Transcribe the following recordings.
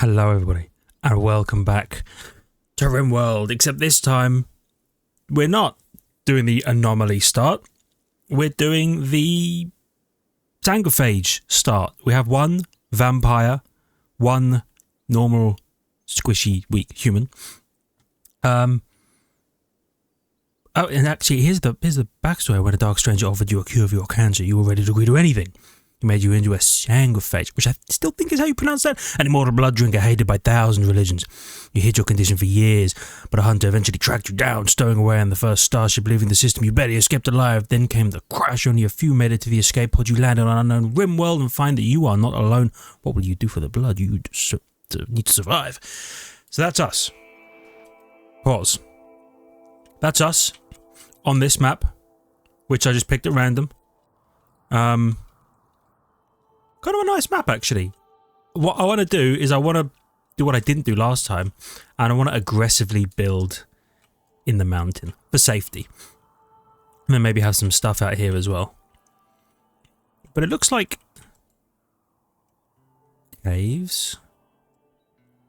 Hello everybody, and welcome back to Rimworld, except this time we're not doing the Anomaly start, we're doing the Sanguophage start. We have one vampire, one normal, squishy, weak human. Oh, and actually, here's the backstory. When a dark stranger offered you a cure for your cancer, you were ready to agree to anything. He made you into a Sanguophage, which I still think is how you pronounce that. An immortal blood drinker hated by thousands of religions. You hid your condition for years, but a hunter eventually tracked you down, stowing away on the first starship, leaving the system. You barely escaped alive. Then came the crash. Only a few made it to the escape pod. You landed on an unknown Rimworld and find that you are not alone. What will you do for the blood? You need to survive. So that's us. Pause. That's us on this map, which I just picked at random. Kind of a nice map, actually. What I want to do is I want to do what I didn't do last time, and I want to aggressively build in the mountain for safety. And then maybe have some stuff out here as well. But it looks like caves.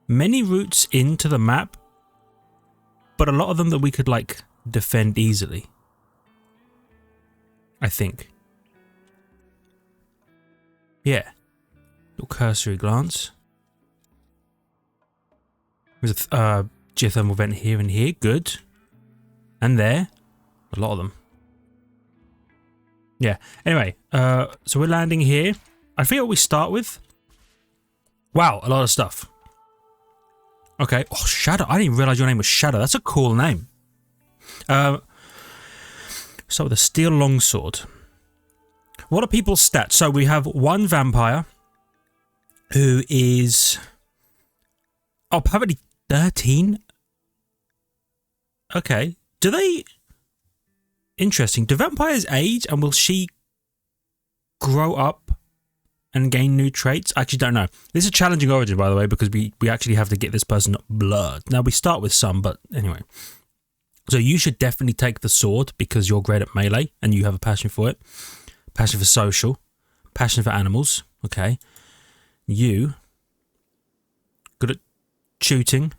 Many routes into the map, but a lot of them that we could, like, defend easily. I think. Yeah. Little cursory glance. There's a geothermal vent here and here. Good. And there. A lot of them. Yeah. Anyway, so we're landing here. I forget what we start with. Wow, a lot of stuff. Okay. Oh, Shadow. I didn't even realize your name was Shadow. That's a cool name. So with a steel longsword. What are people's stats? So we have one vampire who is probably 13. Okay. Do they... Interesting. Do vampires age, and will she grow up and gain new traits? I actually don't know. This is a challenging origin, by the way, because we actually have to get this person blood. Now, we start with some, but anyway. So you should definitely take the sword because you're great at melee and you have a passion for it. Passion for social. Passion for animals. Okay. You. Good at shooting.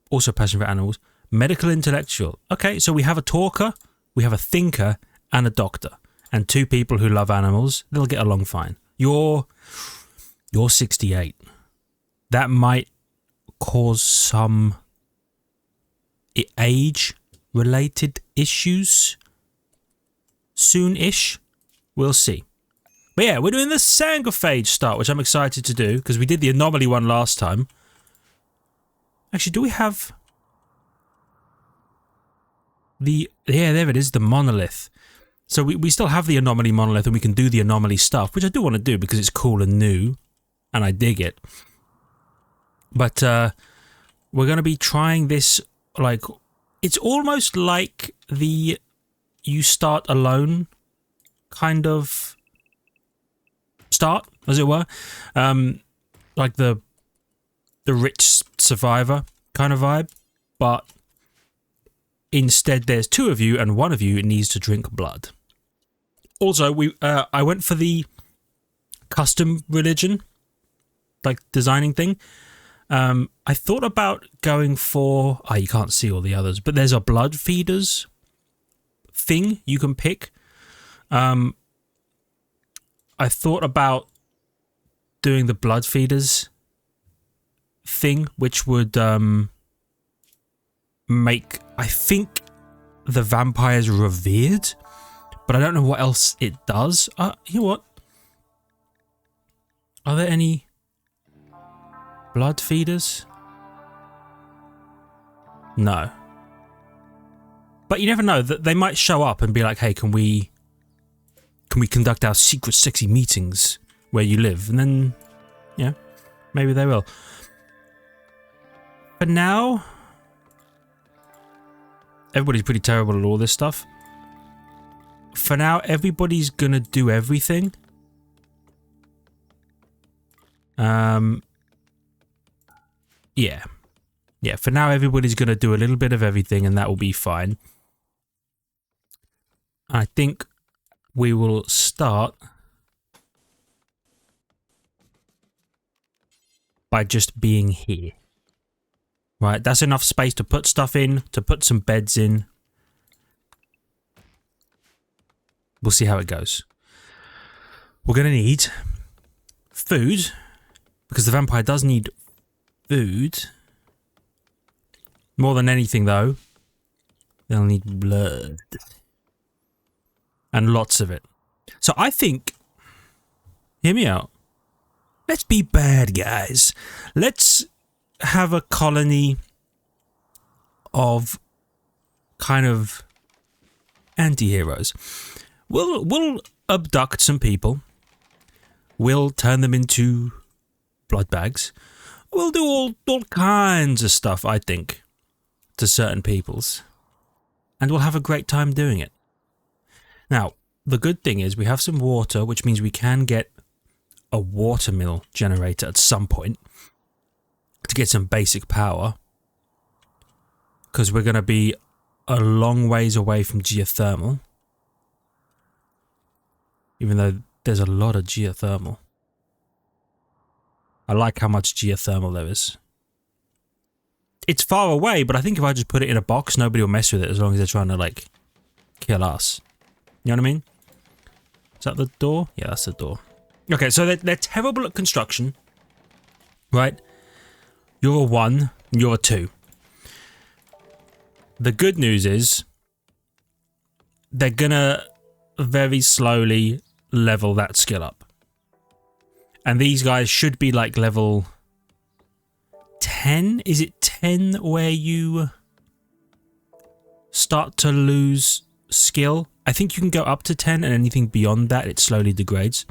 Also passion for animals. Medical intellectual. Okay, so we have a talker, we have a thinker, and a doctor. And two people who love animals. They'll get along fine. You're 68. That might cause some age-related issues soon-ish. We'll see. But yeah, we're doing the Sanguophage start, which I'm excited to do, because we did the Anomaly one last time. Actually, do we have... Yeah, there it is, the monolith. So we still have the Anomaly monolith, and we can do the Anomaly stuff, which I do want to do, because it's cool and new, and I dig it. But we're going to be trying this, like... It's almost like the you start alone kind of start, as it were, like the rich survivor kind of vibe, but instead there's two of you and one of you needs to drink blood. Also, I went for the custom religion, like designing thing. I thought about going for you can't see all the others, but there's a blood feeders thing you can pick. I thought about doing the blood feeders thing, which would make, I think, the vampires revered, but I don't know what else it does. You know what? Are there any blood feeders? No. But you never know, that they might show up and be like, hey, can we conduct our secret sexy meetings where you live? And then, yeah, maybe they will. For now, everybody's pretty terrible at all this stuff. For now, everybody's gonna do everything. Yeah. Yeah, for now, everybody's gonna do a little bit of everything, and that will be fine. I think we will start by just being here. Right, that's enough space to put stuff in, to put some beds in. We'll see how it goes. We're going to need food, because the vampire does need food. More than anything, though, they'll need blood. And lots of it. So I think, hear me out, let's be bad guys. Let's have a colony of kind of anti-heroes. We'll abduct some people. We'll turn them into blood bags. We'll do all kinds of stuff, I think, to certain peoples. And we'll have a great time doing it. Now, the good thing is we have some water, which means we can get a watermill generator at some point to get some basic power, because we're going to be a long ways away from geothermal, even though there's a lot of geothermal. I like how much geothermal there is. It's far away, but I think if I just put it in a box, nobody will mess with it as long as they're trying to, like, kill us. You know what I mean? Is that the door? Yeah, that's the door. Okay, so they're terrible at construction, right? You're a 1, you're a 2. The good news is they're gonna very slowly level that skill up. And these guys should be like level 10? Is it 10 where you start to lose skill? I think you can go up to 10, and anything beyond that, it slowly degrades.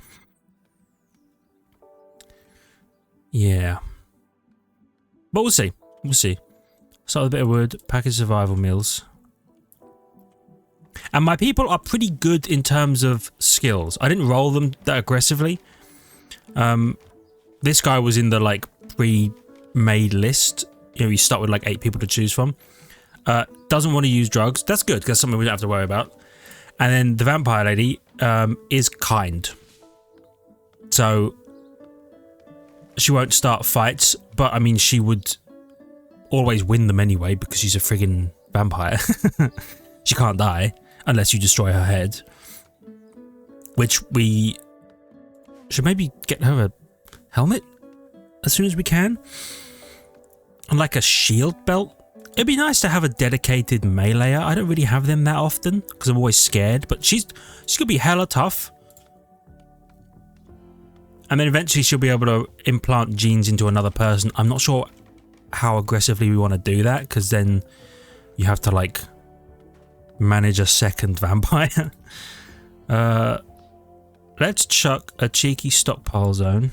Yeah. But we'll see. We'll see. Start with a bit of wood, package survival meals. And my people are pretty good in terms of skills. I didn't roll them that aggressively. This guy was in the, like, pre-made list. You know, you start with, like, 8 people to choose from. Doesn't want to use drugs. That's good, because that's something we don't have to worry about. And then the vampire lady is kind. So she won't start fights, but I mean, she would always win them anyway because she's a friggin' vampire. She can't die unless you destroy her head. Which we should maybe get her a helmet as soon as we can. And like a shield belt. It'd be nice to have a dedicated meleeer. I don't really have them that often because I'm always scared, but she's gonna be hella tough. And then eventually she'll be able to implant genes into another person. I'm not sure how aggressively we want to do that, because then you have to, like, manage a second vampire. Let's chuck a cheeky stockpile zone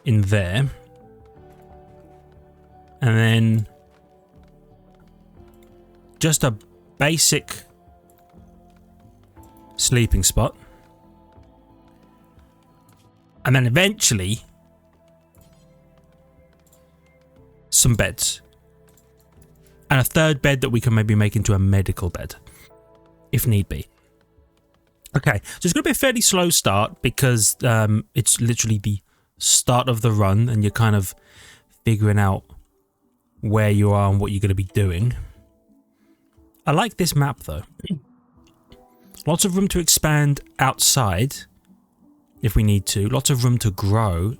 in there. And then just a basic sleeping spot. And then eventually some beds. And a third bed that we can maybe make into a medical bed, if need be. Okay, so it's going to be a fairly slow start because it's literally the start of the run and you're kind of figuring out where you are and what you're going to be doing. I like this map though. Lots of room to expand outside if we need to. Lots of room to grow. In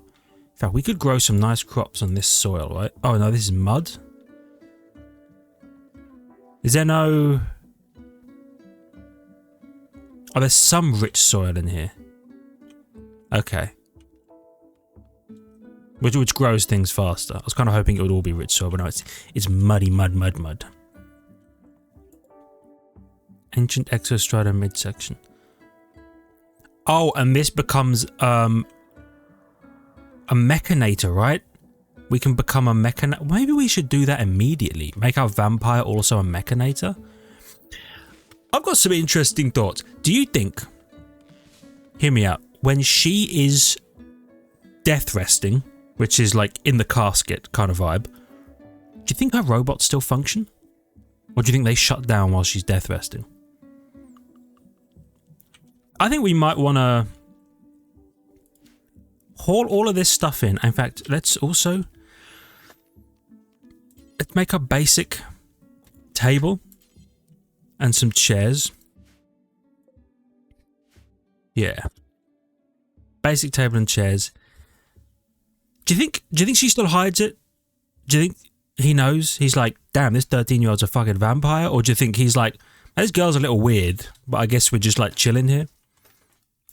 fact, we could grow some nice crops on this soil, right? Oh no, this is mud. Is there no... Oh, there's some rich soil in here. Okay. Which grows things faster. I was kind of hoping it would all be rich soil, but no, it's muddy, mud. Ancient exostrata midsection. Oh, and this becomes a mechanator, right? We can become a mechanator. Maybe we should do that immediately. Make our vampire also a mechanator. I've got some interesting thoughts. Do you think, hear me out, when she is death resting, which is like in the casket kind of vibe, do you think her robots still function? Or do you think they shut down while she's death resting? I think we might want to haul all of this stuff in. In fact, let's make a basic table and some chairs. Yeah. Basic table and chairs. Do you think she still hides it? Do you think he knows? He's like, damn, this 13-year-old's a fucking vampire? Or do you think he's like, this girl's a little weird, but I guess we're just like chilling here?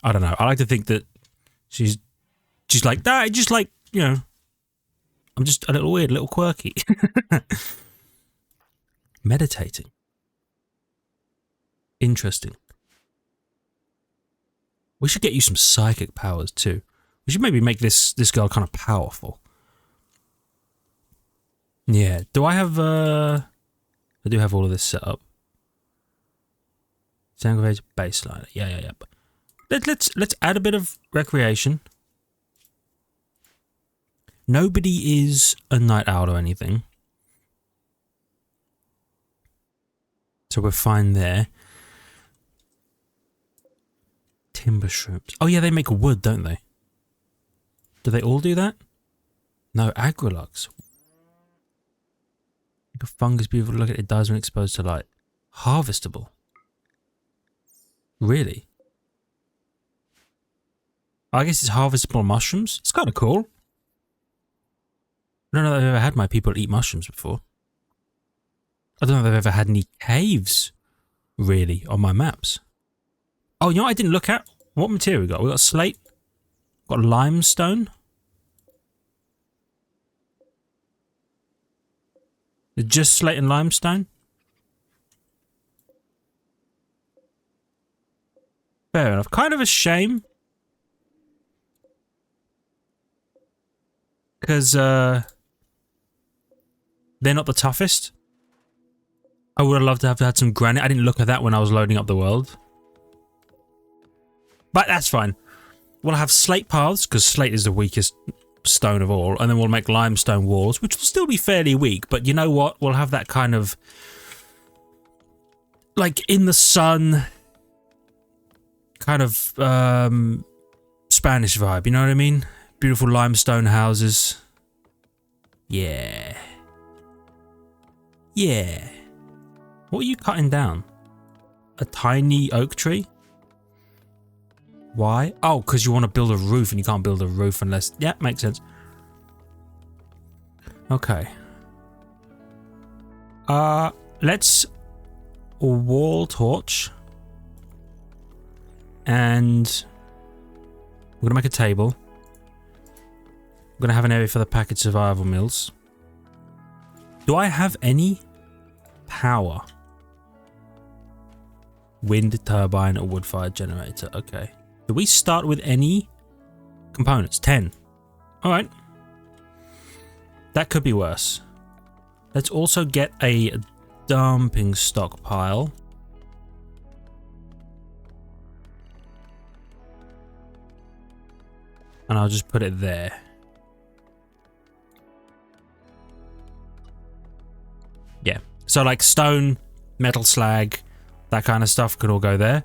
I don't know. I like to think that she's like, nah, just like, you know, I'm just a little weird, a little quirky. Meditating. Interesting. We should get you some psychic powers too. We should maybe make this girl kind of powerful. Yeah. Do I have I do have all of this set up. Sanguophage baseline. Yeah. Let's add a bit of recreation. Nobody is a night owl or anything. So we're fine there. Timber shrooms. Oh yeah, they make wood, don't they? Do they all do that? No, agrolux. Like a fungus, beautiful look at it dies when exposed to light. Harvestable. Really? I guess it's harvestable mushrooms. It's kind of cool. I don't know if I've ever had my people eat mushrooms before. I don't know if I've ever had any caves, really, on my maps. Oh, you know what I didn't look at? What material we got? We got slate. Got limestone. Just slate and limestone? Fair enough. Kind of a shame. Because, they're not the toughest. I would have loved to have had some granite. I didn't look at that when I was loading up the world. But that's fine. We'll have slate paths, because slate is the weakest stone of all. And then we'll make limestone walls, which will still be fairly weak. But you know what? We'll have that kind of... like, in the sun... kind of, Spanish vibe. You know what I mean? Beautiful limestone houses. Yeah. Yeah. What are you cutting down? A tiny oak tree? Why? Oh, because you want to build a roof and you can't build a roof unless... yeah, makes sense. Okay. Let's wall torch. And we're going to make a table. We're going to have an area for the packaged survival meals. Do I have any power? Wind turbine or wood-fired generator. Okay. Do we start with any components? 10. Alright. That could be worse. Let's also get a dumping stockpile. And I'll just put it there. Yeah. So like stone, metal slag, that kind of stuff could all go there.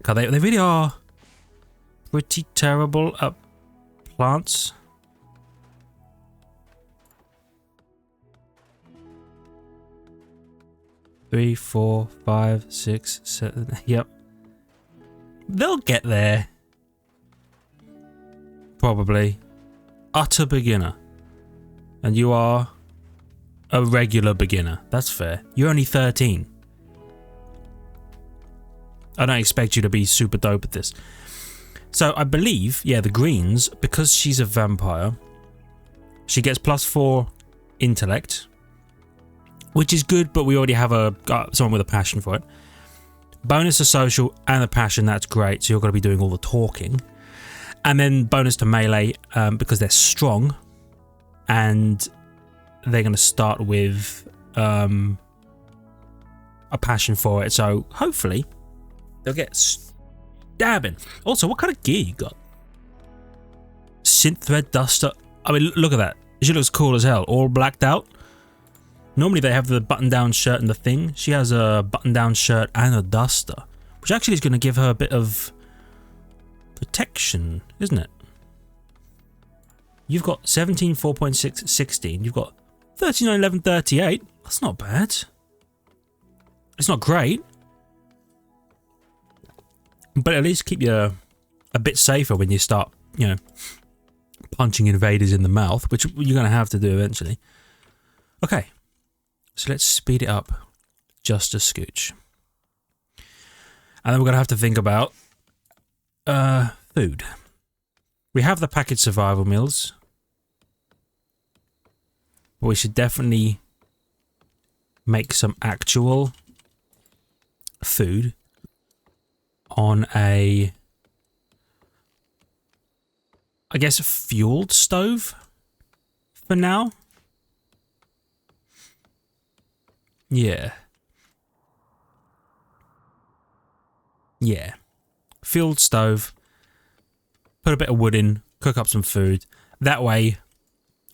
God, they really are pretty terrible at plants. Three, 4, 5, 6, 7. Yep. They'll get there. Probably. Utter beginner. And you are a regular beginner. That's fair. You're only 13. I don't expect you to be super dope at this. So I believe, yeah, the greens, because she's a vampire, she gets +4 intellect, which is good, but we already have someone with a passion for it. Bonus to social and a passion, that's great. So you're going to be doing all the talking. And then bonus to melee, because they're strong. And they're going to start with a passion for it. So hopefully they'll get stabbing. Also, what kind of gear you got? Synth thread duster. I mean, look at that. She looks cool as hell. All blacked out. Normally they have the button-down shirt and the thing. She has a button-down shirt and a duster, which actually is going to give her a bit of protection, isn't it? You've got 17, 4.6, 16. You've got 39, 11, 38. That's not bad. It's not great. But at least keep you a bit safer when you start, you know, punching invaders in the mouth, which you're going to have to do eventually. Okay. So let's speed it up just a scooch. And then we're going to have to think about food. We have the packaged survival meals. But we should definitely make some actual food on a, I guess, a fueled stove for now. Yeah. Yeah. Fueled stove. Put a bit of wood in, cook up some food. That way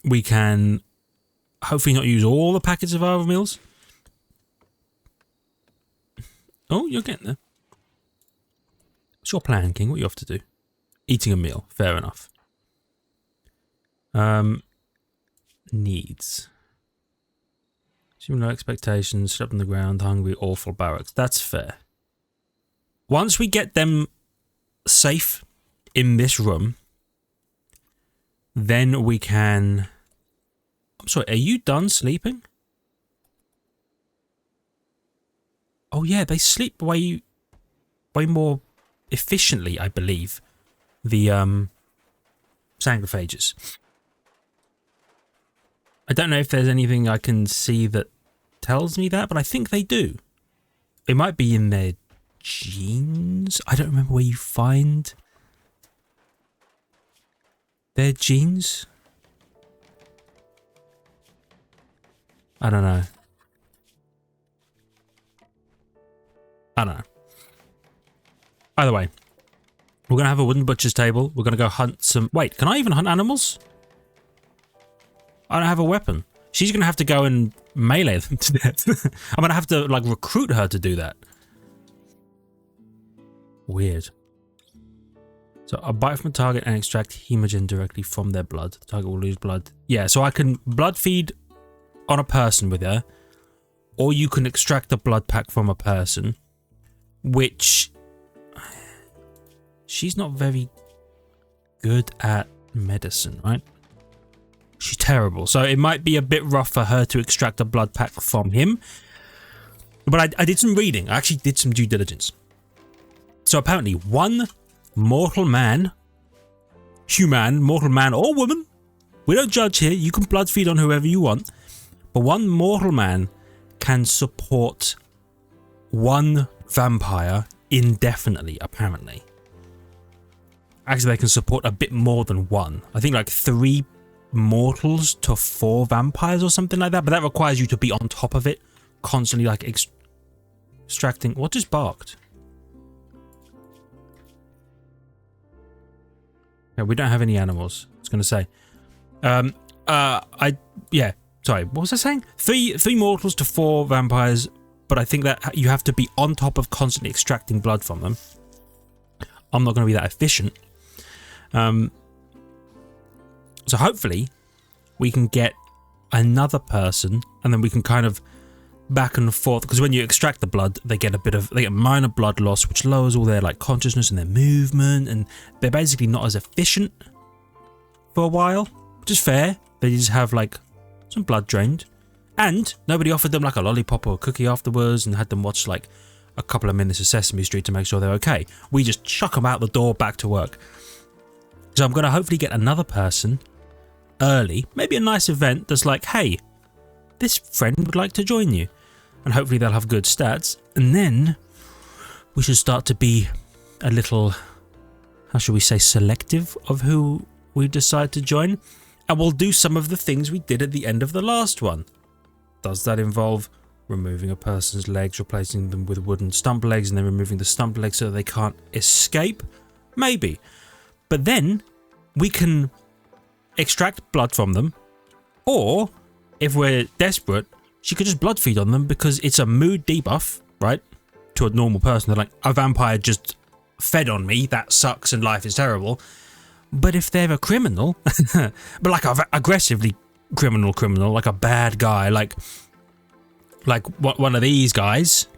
we can hopefully not use all the packets of survival meals. Oh, you're getting there. What's your plan, King? What are you off to do? Eating a meal. Fair enough. Needs. Assuming no expectations, slept on the ground, hungry, awful barracks. That's fair. Once we get them safe in this room, then we can... I'm sorry, are you done sleeping? Oh yeah, they sleep way more efficiently, I believe. The Sanguophages. I don't know if there's anything I can see that tells me that, but I think they do. It might be in their genes. I don't remember where you find their genes. I don't know. I don't know. Either way, we're going to have a wooden butcher's table. We're going to go hunt some... Wait, can I even hunt animals? I don't have a weapon. She's going to have to go and melee them to death. I'm going to have to, like, recruit her to do that. Weird. So, a bite from a target and extract hemogen directly from their blood. The target will lose blood. Yeah, so I can blood feed on a person with her, or you can extract the blood pack from a person, which she's not very good at medicine, right? She's terrible, so it might be a bit rough for her to extract a blood pack from him. But I did some reading. I actually did some due diligence. So apparently one mortal man, human, mortal man or woman, we don't judge here, you can blood feed on whoever you want, but one mortal man can support one vampire indefinitely, apparently. Actually, they can support a bit more than one. I think like 3 mortals to 4 vampires or something like that, but that requires you to be on top of it, constantly like extracting... What just barked? Yeah, we don't have any animals, I was going to say. Yeah, sorry, what was I saying? 3 mortals to 4 vampires, but I think that you have to be on top of constantly extracting blood from them. I'm not going to be that efficient. So hopefully we can get another person, and then we can kind of back and forth, because when you extract the blood, they get minor blood loss, which lowers all their like consciousness and their movement, and they're basically not as efficient for a while, which is fair. They just have like some blood drained, and nobody offered them like a lollipop or a cookie afterwards and had them watch like a couple of minutes of Sesame Street to make sure they're okay. We just chuck them out the door back to work. So I'm going to hopefully get another person early, maybe a nice event that's like, hey, this friend would like to join you, and hopefully they'll have good stats, and then we should start to be a little, how should we say, selective of who we decide to join, and we'll do some of the things we did at the end of the last one. Does that involve removing a person's legs, replacing them with wooden stump legs, and then removing the stump legs so that they can't escape? Maybe. But then we can extract blood from them, or if we're desperate, she could just blood feed on them because it's a mood debuff, right? To a normal person, they're like, a vampire just fed on me, that sucks and life is terrible. But if they're a criminal, but like a aggressively criminal, like a bad guy, like one of these guys,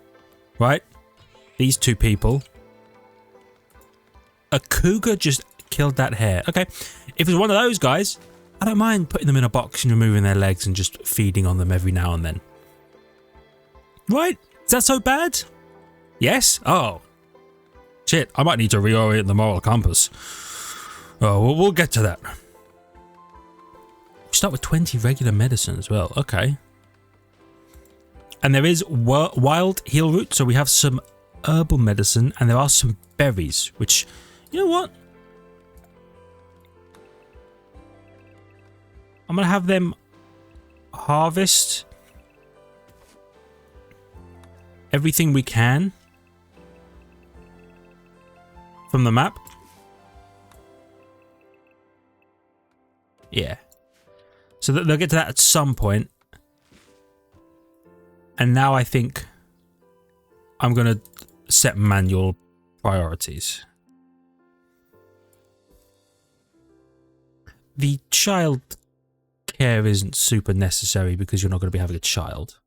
right? These two people. A cougar just killed that hare. Okay, if it's one of those guys, I don't mind putting them in a box and removing their legs and just feeding on them every now and then. Right? Is that so bad? Yes? Oh. Shit, I might need to reorient the moral compass. Oh, we'll get to that. Start with 20 regular medicine as well. Okay. And there is wild heal root, so we have some herbal medicine, and there are some berries, which, you know what? I'm going to have them harvest everything we can from the map. Yeah. So they'll get to that at some point. And now I think I'm going to set manual priorities. The child care isn't super necessary because you're not going to be having a child.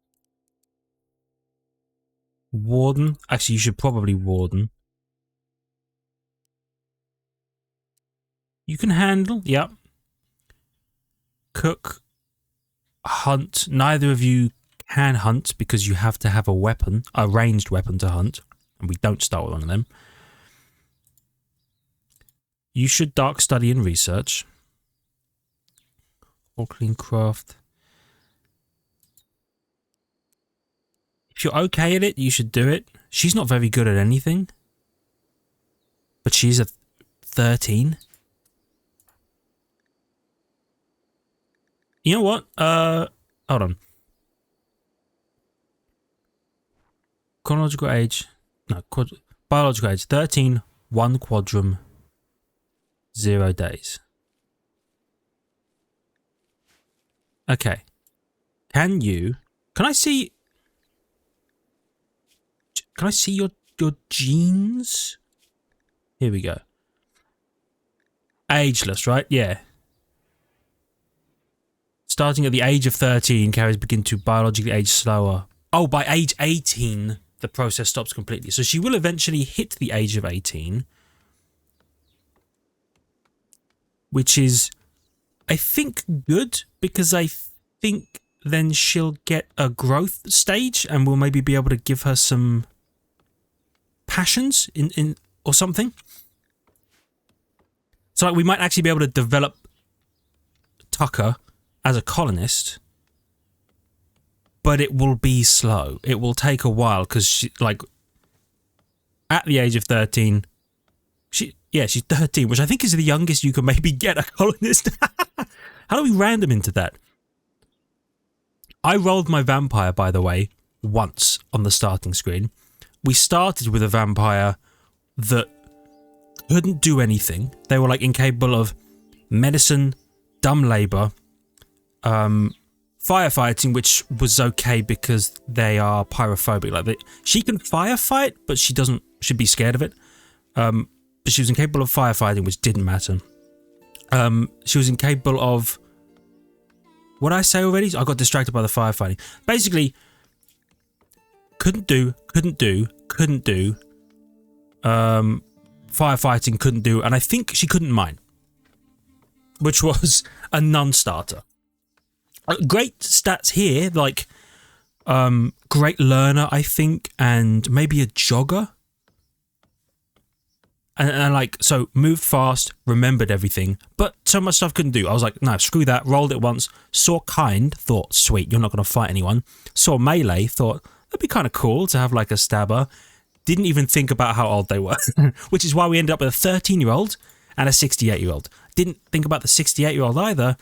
Warden. Actually, you should probably warden. You can handle. Yep. Cook. Hunt. Neither of you can hunt because you have to have a weapon, a ranged weapon to hunt. And we don't start with one of them. You should dark study and research. Or clean craft. If you're okay at it, you should do it. She's not very good at anything. But she's a 13. You know what? Hold on. Chronological age. No, biological age. 13, 1 quadrum, 0 days. Okay. Can I see your genes? Here we go. Ageless, right? Yeah. Starting at the age of 13, carriers begin to biologically age slower. Oh, by age 18, the process stops completely. So she will eventually hit the age of 18. Which is, I think, good, because I think then she'll get a growth stage and we'll maybe be able to give her some passions in or something. So like we might actually be able to develop Tucker as a colonist, but it will be slow. It will take a while because she, like, at the age of 13, she's 13, which I think is the youngest you can maybe get a colonist. How do we random into that? I rolled my vampire, by the way, once on the starting screen. We started with a vampire that couldn't do anything. They were like incapable of medicine, dumb labor, firefighting, which was okay because they are pyrophobic. Like she can firefight, but should be scared of it. But she was incapable of firefighting, which didn't matter. She was incapable of... What did I say already? I got distracted by the firefighting. Basically, couldn't do, firefighting couldn't do, and I think she couldn't mine, which was a non-starter. Great stats here, like great learner, I think, and maybe a jogger. And like, so moved fast, remembered everything, but so much stuff couldn't do. I was like, no, screw that, rolled it once, saw kind, thought, sweet, you're not going to fight anyone. Saw melee, thought, that'd be kind of cool to have like a stabber. Didn't even think about how old they were, which is why we ended up with a 13-year-old and a 68-year-old. Didn't think about the 68-year-old either.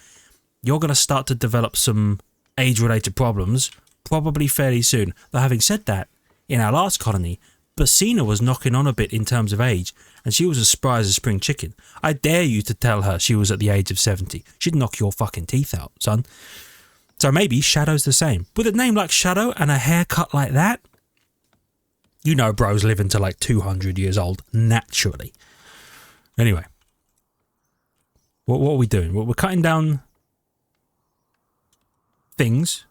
You're going to start to develop some age-related problems, probably fairly soon. Though having said that, in our last colony, Basina was knocking on a bit in terms of age, and she was as spry as a spring chicken. I dare you to tell her she was at the age of 70. She'd knock your fucking teeth out, son. So maybe Shadow's the same. With a name like Shadow and a haircut like that, You know bros living to like 200 years old, naturally. Anyway. What are we doing? We're cutting down things.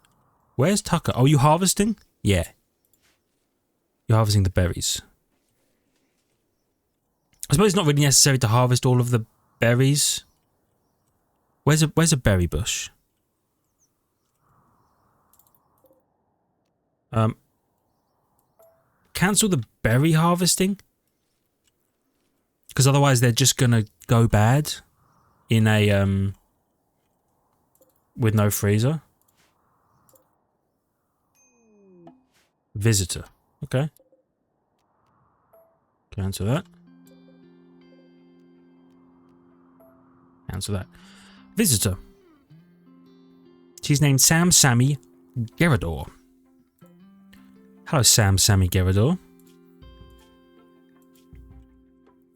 Where's Tucker? Oh, you harvesting? Yeah. You're harvesting the berries. I suppose it's not really necessary to harvest all of the berries. Where's a berry bush? Cancel the berry harvesting, because otherwise they're just gonna go bad in a with no freezer. Visitor. Okay. Cancel that. Cancel that. Visitor. She's named Sam Sammy Gerador. Hello, Sam Sammy Gerador.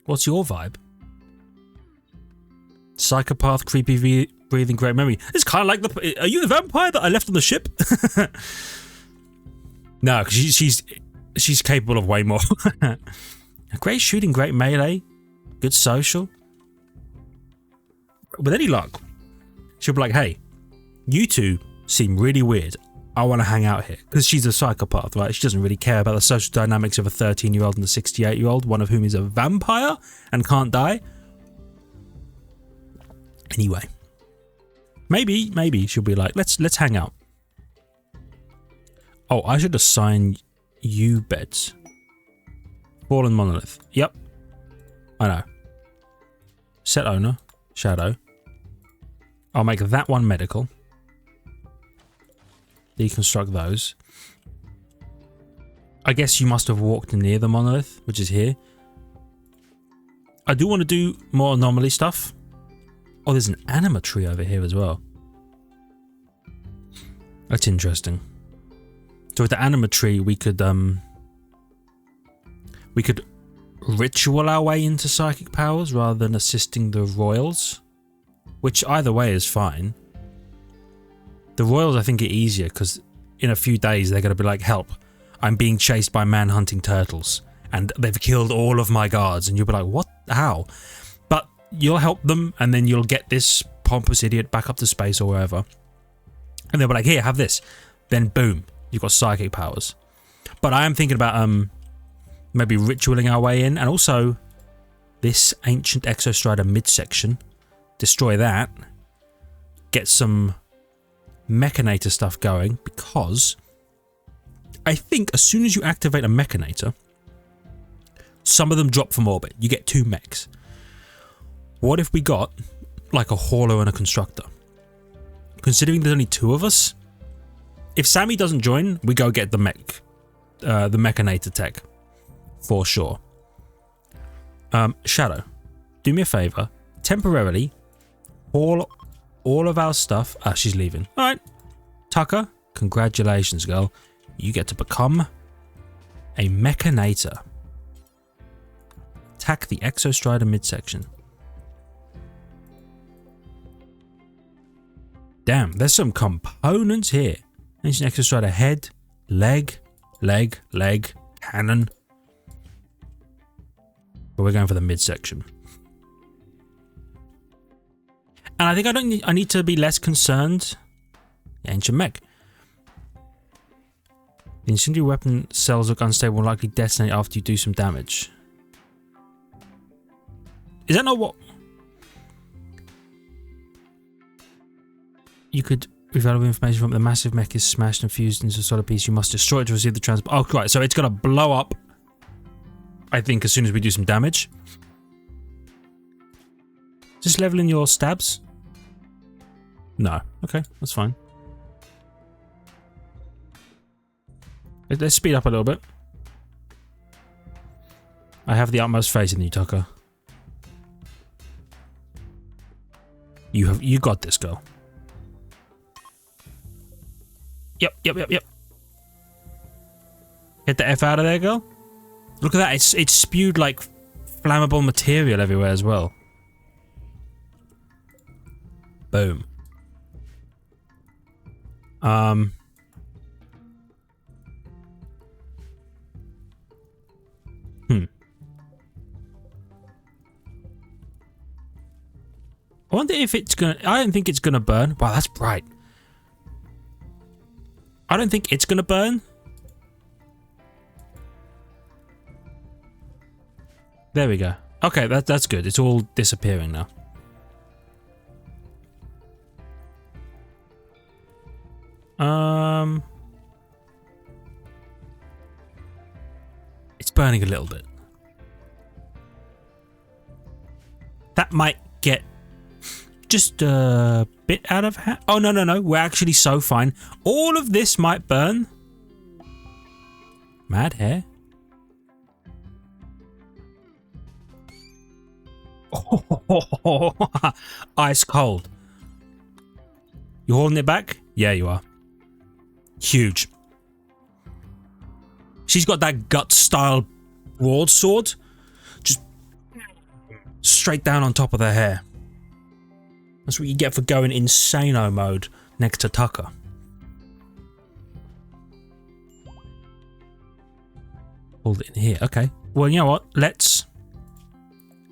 What's your vibe? Psychopath, creepy breathing, great memory. It's kind of like the... Are you the vampire that I left on the ship? No, because she's capable of way more. Great shooting, great melee, good social. With any luck, she'll be like, hey, you two seem really weird. I want to hang out here. Because she's a psychopath, right? She doesn't really care about the social dynamics of a 13-year-old and a 68-year-old, one of whom is a vampire and can't die. Anyway. Maybe she'll be like, let's hang out. Oh, I should assign you beds. Fallen monolith. Yep. I know. Set owner. Shadow. I'll make that one medical. Deconstruct those. I guess you must have walked near the monolith, which is here. I do want to do more anomaly stuff. Oh, there's an anima tree over here as well. That's interesting. So with the anima tree, we could ritual our way into psychic powers rather than assisting the royals, which either way is fine. The royals, I think, are easier because in a few days they're going to be like, help, I'm being chased by man-hunting turtles and they've killed all of my guards, and you'll be like, what? How? But you'll help them and then you'll get this pompous idiot back up to space or wherever, and they'll be like, here, have this. Then boom, you've got psychic powers. But I am thinking about maybe ritualing our way in, and also this ancient Exostrider midsection, destroy that, get some Mechanator stuff going, because I think as soon as you activate a Mechanator, some of them drop from orbit. You get 2 mechs. What if we got like a Hauler and a Constructor? Considering there's only 2 of us, if Sammy doesn't join, we go get the Mechanator tech. For sure. Shadow, do me a favour. Temporarily, all of our stuff... Ah, she's leaving. Alright. Tucker, congratulations, girl. You get to become a Mechanator. Attack the Exostrider midsection. Damn, there's some components here. Ancient Exostrider head, leg, cannon. But we're going for the midsection. And I think I need to be less concerned. Ancient mech. The incendiary weapon cells look unstable and likely detonate after you do some damage. Is that not what... You could reveal information from the massive mech is smashed and fused into a solid piece. You must destroy it to receive the transport. Oh, right. So it's going to blow up, I think, as soon as we do some damage. Just leveling your stabs? No. Okay, that's fine. Let's speed up a little bit. I have the utmost faith in you, Tucker. You got this, girl. Yep. Get the F out of there, girl. Look at that. It's spewed like flammable material everywhere as well. Boom. wonder if it's gonna... I don't think it's gonna burn. Wow, that's bright. I don't think it's gonna burn. There we go. Okay, that's good. It's all disappearing now. It's burning a little bit. That might get just a bit out of hand. Oh, no. We're actually so fine. All of this might burn. Mad hair. Oh, ice cold. You holding it back? Yeah, you are. Huge. She's got that gut-style broadsword. Just straight down on top of the hair. That's what you get for going insano mode next to Tucker. Hold it in here. Okay. Well, you know what? Let's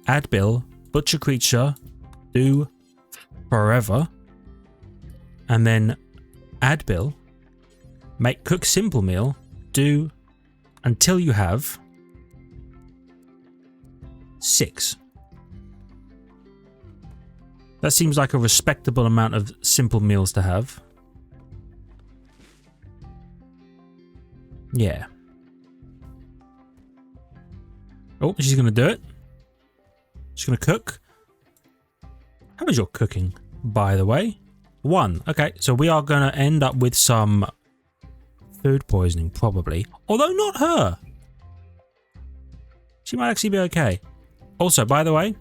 add Bill, butcher creature, do forever, and then add Bill, make cook simple meal, do until you have 6. That seems like a respectable amount of simple meals to have. Yeah. Oh, she's gonna do it. She's gonna cook. How is your cooking, by the way? 1. Okay, so we are gonna end up with some food poisoning, probably. Although not her. She might actually be okay. Also, by the way,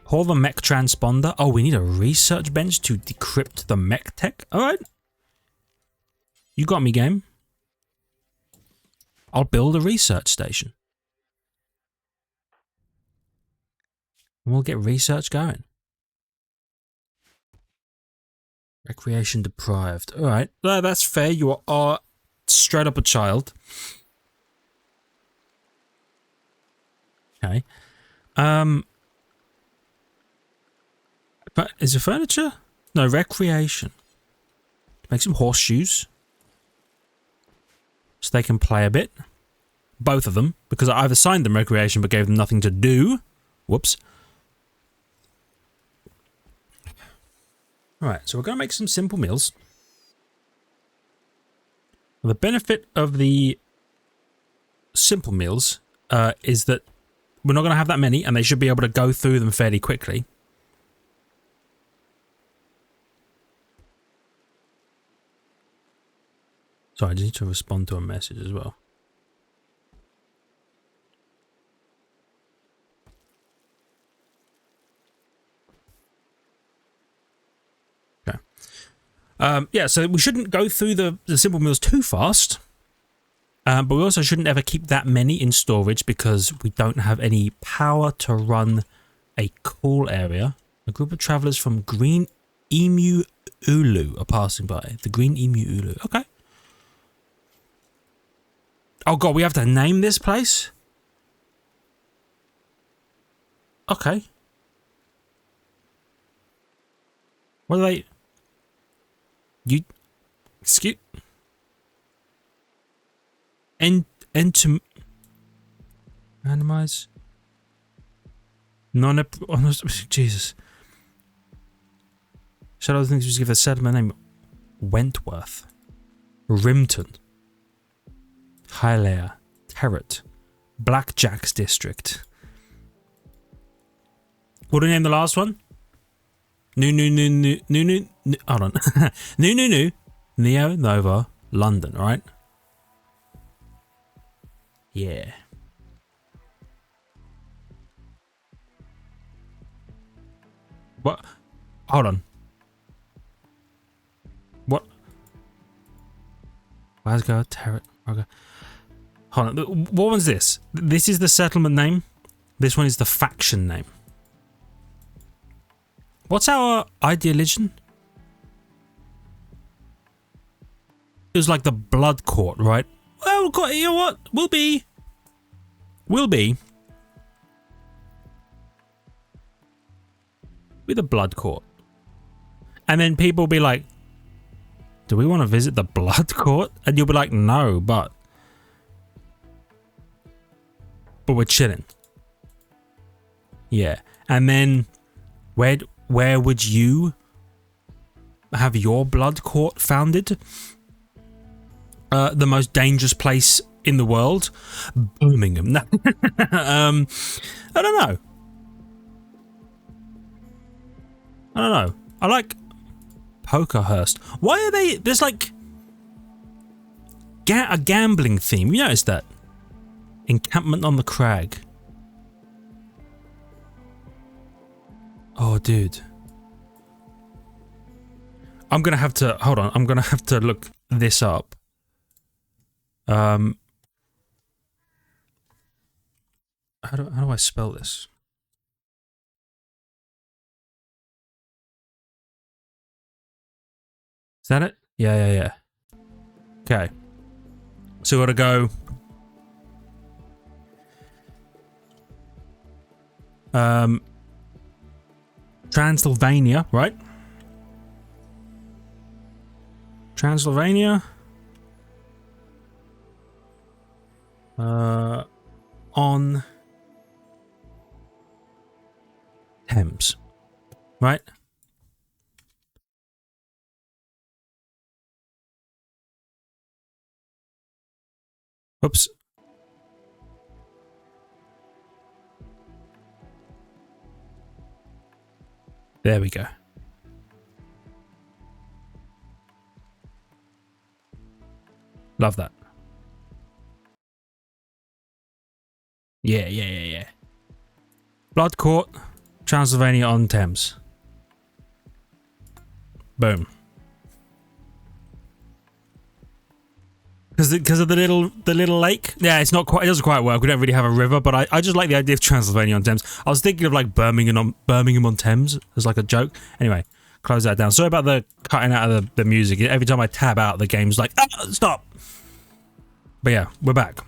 haul the mech transponder. Oh, we need a research bench to decrypt the mech tech. Alright. You got me, game. I'll build a research station. And we'll get research going. Recreation deprived. Alright. That's fair. You are straight up a child. Okay. But is it furniture? No, recreation. Make some horseshoes. So they can play a bit. Both of them. Because I either signed them recreation but gave them nothing to do. Whoops. Alright, so we're going to make some simple meals. The benefit of the simple meals is that we're not going to have that many and they should be able to go through them fairly quickly. Sorry, I just need to respond to a message as well. Okay. Yeah, so we shouldn't go through the simple meals too fast. But we also shouldn't ever keep that many in storage because we don't have any power to run a call area. A group of travelers from Green Emu Ulu are passing by. The Green Emu Ulu. Okay. Oh god, we have to name this place? Okay. What are they... You... Excuse... Randomize... Jesus. Shadow thinks we should give a settlement name. Wentworth. Rimpton. Highleah, Terret, Blackjack's district. What do we name the last one? Hold on. Neo Nova, London, right? Yeah. What? Hold on. What? Glasgow, Terret, okay. Hold on, what one's this? This is the settlement name. This one is the faction name. What's our ideologian? It was like the blood court, right? Well, you know what? We'll be With the blood court. And then people will be like, do we want to visit the blood court? And you'll be like, no, but we're chilling. Yeah. And then where would you have your blood court founded? The most dangerous place in the world? Birmingham. No. I don't know. I like Pokerhurst. Why are they... There's like a gambling theme. You noticed that? Encampment on the crag. Oh, dude. I'm going to have to... Hold on. I'm going to have to look this up. How do I spell this? Is that it? Yeah. Okay. So we gotta go. Transylvania, right? Transylvania. On Thames, right? Oops. There we go. Love that. Yeah. Blood Court, Transylvania on Thames. Boom. Because of the little lake. Yeah, it's not quite. It doesn't quite work. We don't really have a river, but I just like the idea of Transylvania on Thames. I was thinking of like Birmingham on Thames as like a joke. Anyway, close that down. Sorry about the cutting out of the music. Every time I tab out, the game's like, stop. But yeah, we're back.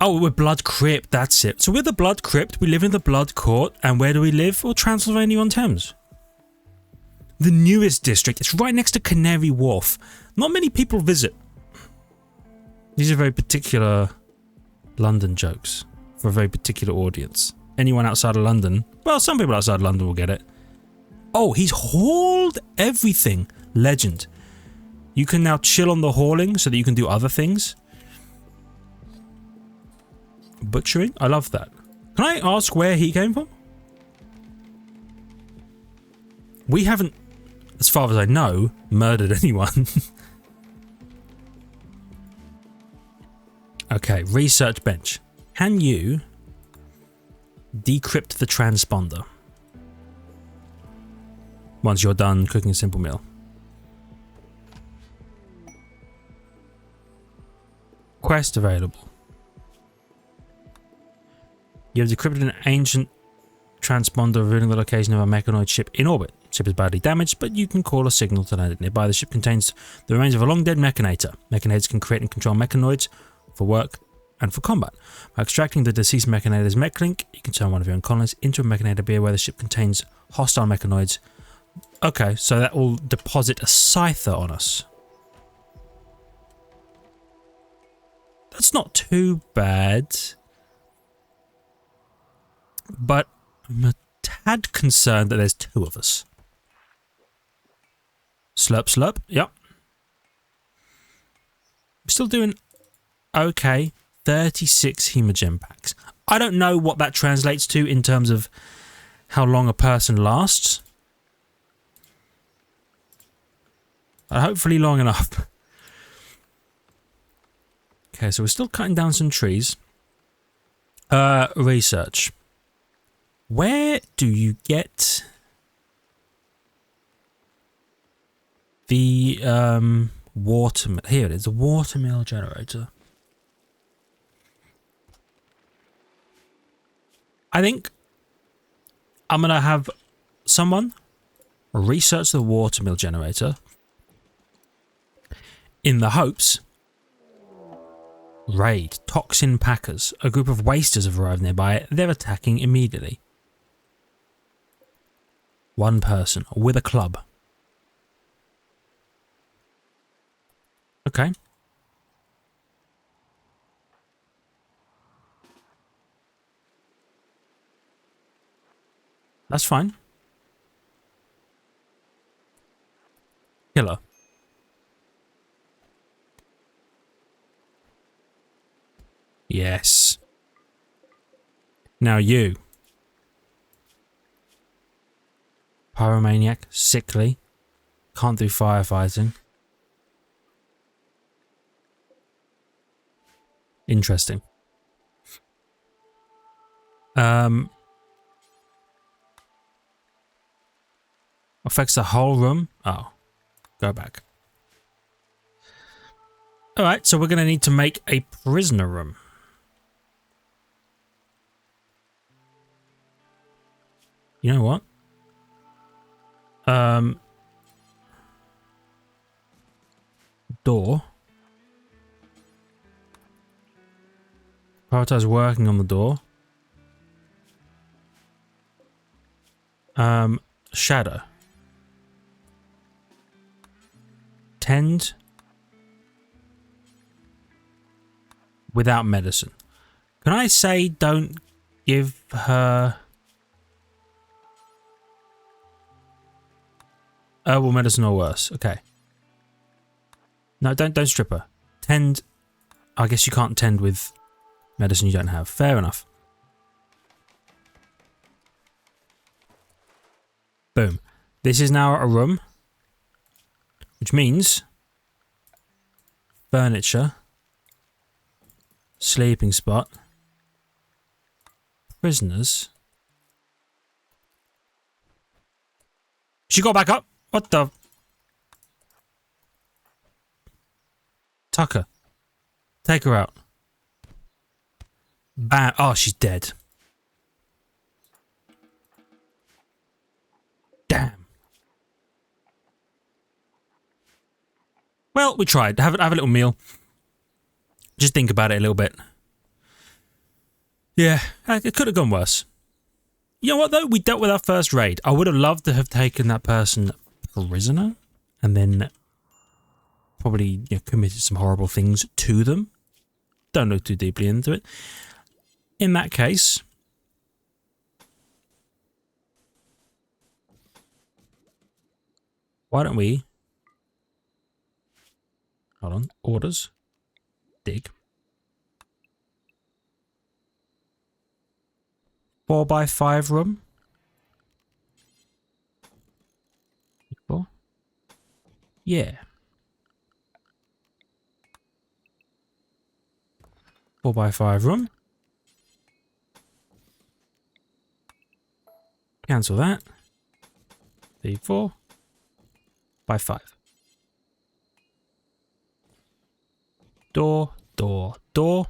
We're Blood Crypt. That's it. So we're the Blood Crypt. We live in the Blood Court. And where do we live? Well, Transylvania on Thames. The newest district. It's right next to Canary Wharf. Not many people visit. These are very particular London jokes for a very particular audience. Anyone outside of London, well, some people outside of London will get it. Oh, he's hauled everything. Legend. You can now chill on the hauling so that you can do other things. Butchering? I love that. Can I ask where he came from? We haven't, as far as I know, murdered anyone. Okay, research bench. Can you decrypt the transponder once you're done cooking a simple meal? Quest available. You have decrypted an ancient transponder revealing the location of a mechanoid ship in orbit. The ship is badly damaged, but you can call a signal to land it nearby. The ship contains the remains of a long-dead mechanator. Mechanators can create and control mechanoids for work and for combat. By extracting the deceased mechanator's mech link, you can turn one of your own colonists into a mechanator. Be aware the ship contains hostile mechanoids. Okay, so that will deposit a scyther on us. That's not too bad. But I'm a tad concerned that there's two of us. Slurp, slurp. Yep. I'm still doing okay. 36 hemogen packs. I don't know what that translates to in terms of how long a person lasts. Hopefully long enough. Okay, so we're still cutting down some trees. Research. Where do you get the water mill? Here it is, the water mill generator. I think I'm gonna have someone research the water mill generator in the hopes Raid. Toxin packers. A group of wasters have arrived nearby. They're attacking immediately. One person with a club. Okay. That's fine. Killer. Yes. Now you. Pyromaniac, sickly, can't do firefighting. Interesting. Affects the whole room. Oh, go back. All right, so we're going to need to make a prisoner room. You know what? Door. Prioritize working on the door. Shadow. Tend. Without medicine. Can I say don't give her herbal medicine or worse? Okay. No, don't strip her. Tend. I guess you can't tend with medicine you don't have. Fair enough. Boom. This is now a room, which means furniture, sleeping spot, prisoners. She got back up. What the? Tucker. Take her out. Bam. Oh, she's dead. Damn. Well, we tried. Have a little meal. Just think about it a little bit. Yeah, it could have gone worse. You know what, though? We dealt with our first raid. I would have loved to have taken that person prisoner and then probably committed some horrible things to them. Don't look too deeply into it. In that case, why don't we... Hold on. Orders. Dig. 4x5 room. 4. Yeah. 4x5 room. Cancel that. 4 by 5. Door, door, door.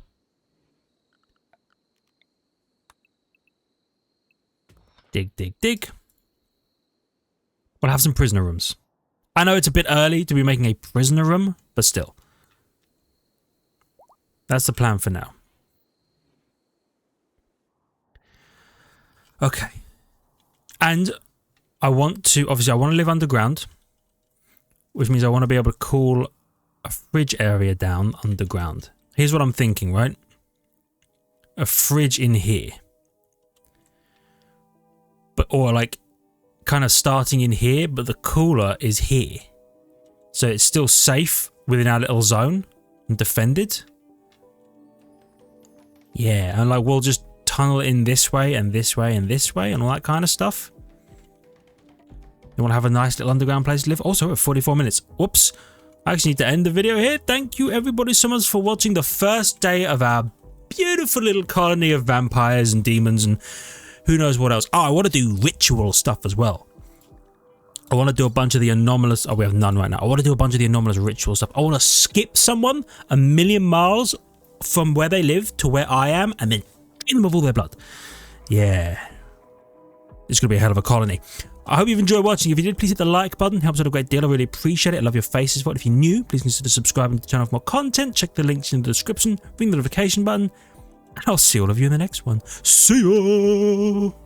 Dig, dig, dig. We'll have some prisoner rooms. I know it's a bit early to be making a prisoner room, but still. That's the plan for now. Okay. And I want to, obviously I want to live underground, which means I want to be able to cool a fridge area down underground. Here's what I'm thinking, right? A fridge in here. But, or like, kind of starting in here, but the cooler is here. So it's still safe within our little zone and defended. Yeah, and like we'll just tunnel it in this way and this way and this way and all that kind of stuff. You want to have a nice little underground place to live? Also, at 44 minutes. Whoops. I actually need to end the video here. Thank you everybody so much for watching the first day of our beautiful little colony of vampires and demons and who knows what else. Oh, I want to do ritual stuff as well. I want to do a bunch of the anomalous... Oh, we have none right now. I want to do a bunch of the anomalous ritual stuff. I want to skip someone 1,000,000 miles from where they live to where I am and then drain them of all their blood. Yeah. it's going to be a hell of a colony. I hope you've enjoyed watching. If you did, please hit the like button. It helps out a great deal. I really appreciate it. I love your faces. But if you're new, please consider subscribing to the channel for more content. Check the links in the description. Ring the notification button. And I'll see all of you in the next one. See ya!